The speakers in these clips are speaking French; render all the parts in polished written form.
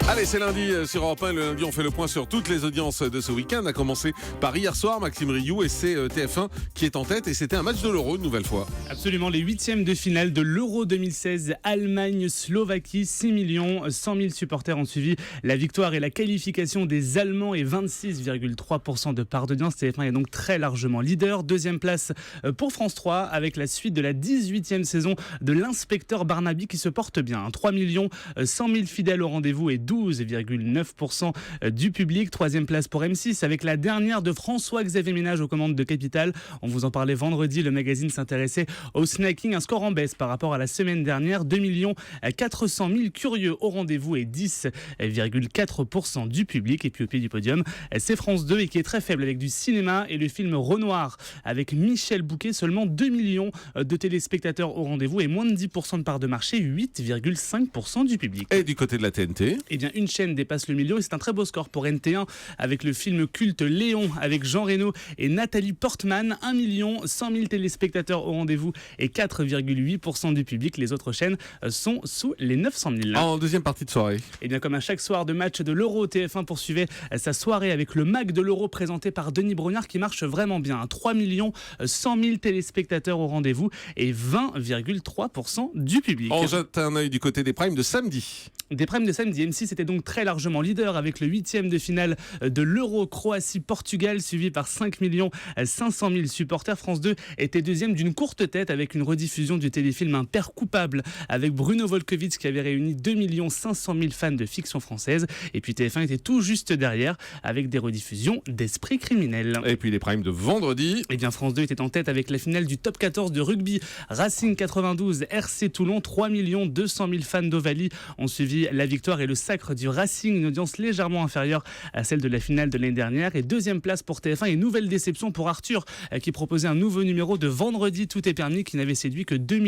Allez, c'est lundi sur Europe 1. Le lundi, on fait le point sur toutes les audiences de ce week-end. A commencé par hier soir, Maxime Rioux, et c'est TF1 qui est en tête. Et c'était un match de l'Euro, une nouvelle fois. Absolument, les huitièmes de finale de l'Euro 2016, Allemagne-Slovaquie. 6 100 000 supporters ont suivi la victoire et la qualification des Allemands et 26,3% de part d'audience. TF1 est donc très largement leader. Deuxième place pour France 3 avec la suite de la 18e saison de l'Inspecteur Barnaby qui se porte bien. 3 100 000 fidèles au rendez-vous et 12,9% du public. Troisième place pour M6 avec la dernière de François-Xavier Ménage aux commandes de Capital. On vous en parlait vendredi, le magazine s'intéressait au snacking, un score en baisse par rapport à la semaine dernière. 2 400 000 curieux au rendez-vous et 10,4% du public. Et puis au pied du podium, c'est France 2 et qui est très faible avec du cinéma et le film Renoir avec Michel Bouquet. Seulement 2 millions de téléspectateurs au rendez-vous et moins de 10% de part de marché, 8,5% du public. Et du côté de la TNT ? Eh bien, une chaîne dépasse le million et c'est un très beau score pour NT1 avec le film culte Léon avec Jean Reno et Nathalie Portman. 1 100 000 téléspectateurs au rendez-vous et 4,8% du public. Les autres chaînes sont sous les 900 000. En deuxième partie de soirée. Eh bien, comme à chaque soir de match de l'Euro, TF1 poursuivait sa soirée avec le MAC de l'Euro présenté par Denis Brognard qui marche vraiment bien. 3 100 000 téléspectateurs au rendez-vous et 20,3% du public. On jette un œil du côté des primes de samedi. Des primes de samedi, M6 était donc très largement leader avec le huitième de finale de l'Euro Croatie-Portugal suivi par 5 500 000 supporters. France 2 était deuxième d'une courte tête avec une rediffusion du téléfilm Un père coupable avec Bruno Volkovitch qui avait réuni 2 500 000 fans de fiction française. Et puis TF1 était tout juste derrière avec des rediffusions d'Esprit criminel. Et puis les primes de vendredi. Eh bien France 2 était en tête avec la finale du top 14 de rugby. Racing 92, RC Toulon, 3 200 000 fans d'Ovalie ont suivi la victoire et le sacre du Racing, une audience légèrement inférieure à celle de la finale de l'année dernière. Et deuxième place pour TF1 et nouvelle déception pour Arthur qui proposait un nouveau numéro de Vendredi Tout est permis qui n'avait séduit que 2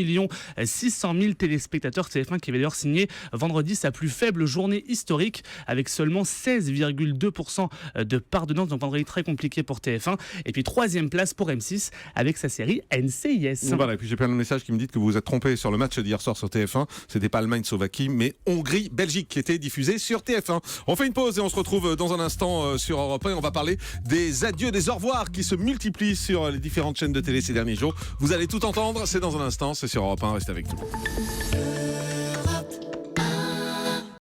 600 000 téléspectateurs. TF1 qui avait d'ailleurs signé vendredi sa plus faible journée historique avec seulement 16,2% de part d'audience. Donc vendredi très compliqué pour TF1. Et puis troisième place pour M6 avec sa série NCIS. Voilà, et puis j'ai plein de messages qui me disent que vous vous êtes trompé sur le match d'hier soir sur TF1. C'était pas Allemagne-Slovaquie mais Hongrie-Belgique qui était diffusé sur TF1. On fait une pause et on se retrouve dans un instant sur Europe 1. On va parler des adieux, des au revoir qui se multiplient sur les différentes chaînes de télé ces derniers jours. Vous allez tout entendre, c'est dans un instant, c'est sur Europe 1, restez avec nous.